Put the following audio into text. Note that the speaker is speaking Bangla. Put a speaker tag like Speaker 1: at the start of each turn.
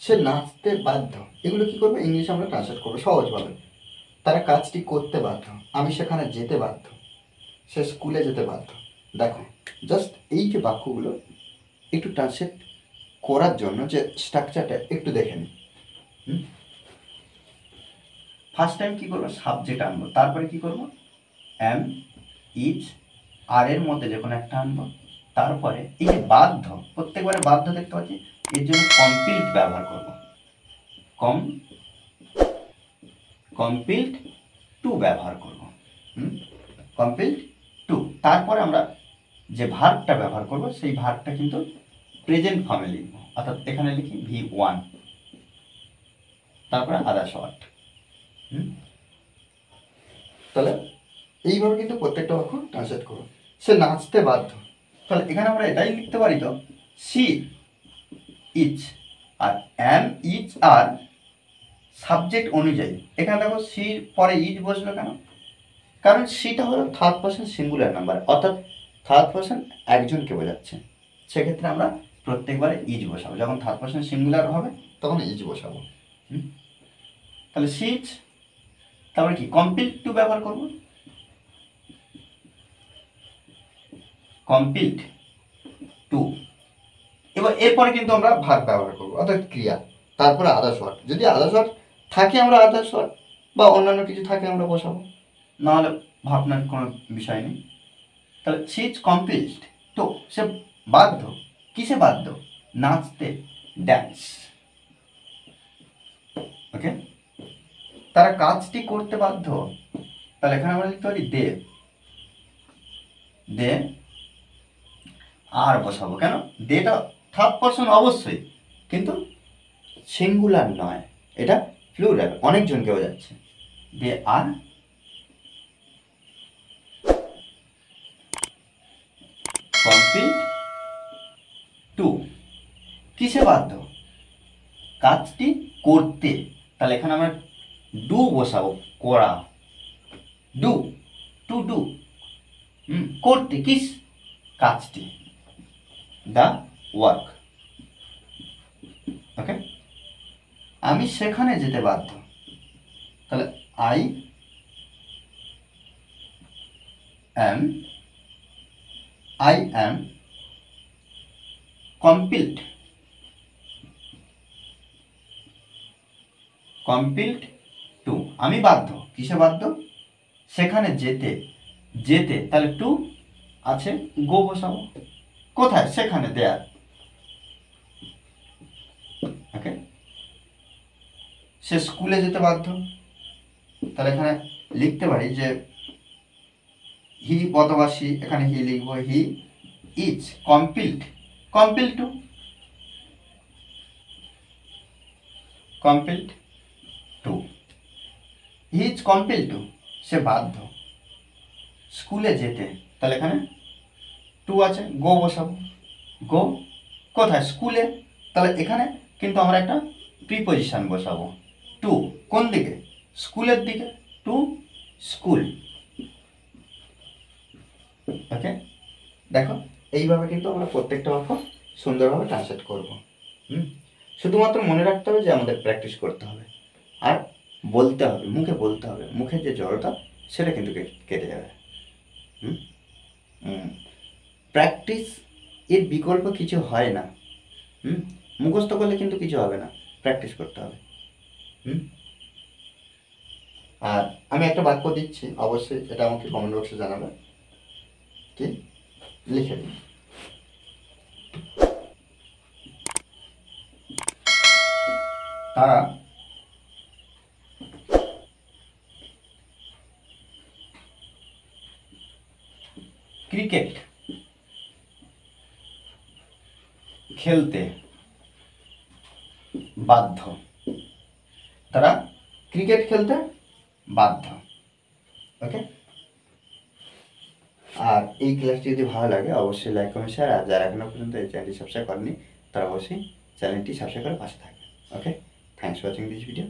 Speaker 1: সে নাচতে বাধ্য, এগুলো কি করবো ইংলিশে আমরা ট্রান্সলেট করবো সহজভাবে। তারা কাজটি করতে বাধ্য, আমি সেখানে যেতে বাধ্য, সে স্কুলে যেতে বাধ্য। দেখো জাস্ট এই যে বাক্যগুলো একটু ট্রান্সলেট করার জন্য যে স্ট্রাকচারটা একটু দেখে নিই। ফার্স্ট টাইম কী করবো, সাবজেক্ট আনবো, তারপরে কি করবো, অ্যাম, ইজ, আর এর মধ্যে যে কোনো একটা আনবো, তারপরে এই যে বাধ্য, প্রত্যেকবারে বাধ্য দেখতে পাচ্ছি, এর জন্য কমপ্লিট ব্যবহার করব, কমপ্লিট টু ব্যবহার করব, কমপ্লিট টু। তারপরে আমরা যে ভার্বটা ব্যবহার করব সেই ভার্বটা কিন্তু প্রেজেন্ট ফর্মে লিখব, অর্থাৎ এখানে লিখি V1, তারপরে আদার্স ওয়ার্ড। তাহলে এইভাবে কিন্তু প্রত্যেকটা বাক্য ট্রান্সলেট করো। সে নাচতে বাধ্য, তাহলে এখানে আমরা এটাই লিখতে পারি তো, সি ইজ, আর অ্যাম ইজ আর সাবজেক্ট অনুযায়ী। এখানে দেখো সির পরে ইজ বসলো কেন, কারণ সিটা হলো থার্ড পারসন সিঙ্গুলার নাম্বার, অর্থাৎ থার্ড পারসন একজনকে বোঝাচ্ছে। সেক্ষেত্রে আমরা প্রত্যেকবারে ইজ বসাবো, যখন থার্ড পারসন সিঙ্গুলার হবে তখন ইজ বসাবো। তাহলে সিজ, তারপরে কি কমপ্লিট টু ব্যবহার করব, কমপ্লিট টু। এবার এরপরে কিন্তু আমরা ভার্ব ব্যবহার করবো, অর্থাৎ ক্রিয়া, তারপরে আদার্স ওয়ার্ড। যদি আদার্স ওয়ার্ড থাকে আমরা আদার্স ওয়ার্ড বা অন্যান্য কিছু থাকে আমরা বসাবো, নাহলে ভাবনার কোনো বিষয় নেই। তাহলে সি ইজ কমপ্লিট টু, সে বাধ্য, কিসে বাধ্য, নাচতে, ড্যান্স। ওকে, তারা কাজটি করতে বাধ্য, তাহলে এখানে আমরা লিখতে পারি দে, দে আর বসাবো, কেন দেটা থার্ড পারসন অবশ্যই, কিন্তু সিঙ্গুলার নয়, এটা প্লুরাল, অনেকজনকে বোঝাচ্ছে। দে আর কমপ্লিট টু, কিসে বাধ্য, কাজটি করতে, তাহলে এখানে আমরা ডু বসাবো, করা, ডু, টু ডু, করতে, কিস, কাজটি, দ্য ওয়ার্ক। ওকে, আমি সেখানে যেতে বাধ্য, তাহলে আই অ্যাম কমপ্লিট টু, আমি বাধ্য, কিসে বাধ্য, সেখানে যেতে, যেতে, তাহলে টু আছে, গো বসাবো, কোথায়, সেখানে, দেয়ার। ওকে, সে স্কুলে যেতে বাধ্য, তাহলে এখানে লিখতে পারি যে হি অথবা সি, এখানে হি লিখবো, he is complete to, he is complete to, সে বাধ্য স্কুলে যেতে, তাহলে এখানে টু আছে, গো বসাবো, গো কোথায়, স্কুলে, তাহলে এখানে কিন্তু আমরা একটা প্রিপজিশন বসাবো, টু, কোন দিকে, স্কুলের দিকে, টু স্কুল। ওকে, দেখো এইভাবে কিন্তু আমরা প্রত্যেকটা বাক্য সুন্দরভাবে ট্রান্সলেট করব। শুধুমাত্র মনে রাখতে হবে যে আমাদের প্র্যাকটিস করতে হবে, আর বলতে হবে, মুখে বলতে হবে, মুখের যে জড়তা সেটা কিন্তু কেটে যাবে। প্র্যাকটিস এর বিকল্প কিছু হয় না। মুখস্থ করলে কিন্তু কিছু হবে না, প্র্যাকটিস করতে হবে। আর আমি একটা বাক্য দিচ্ছি, অবশ্যই এটা আমাকে কমেন্ট বক্সে জানাবে, কি লিখে দিন। তারা ক্রিকেট খেলতে বাধ্য, তারা ক্রিকেট খেলতে বাধ্য। ওকে, আর এই ক্লাসটি যদি ভালো লাগে অবশ্যই লাইক কমেন্ট শেয়ার, আর যারা এখনো পর্যন্ত এই চ্যানেলটি সাবস্ক্রাইব করেনি তারা অবশ্যই চ্যানেলটি সাবস্ক্রাইব করে পাশে থাকবে। Okay, thanks for watching this video.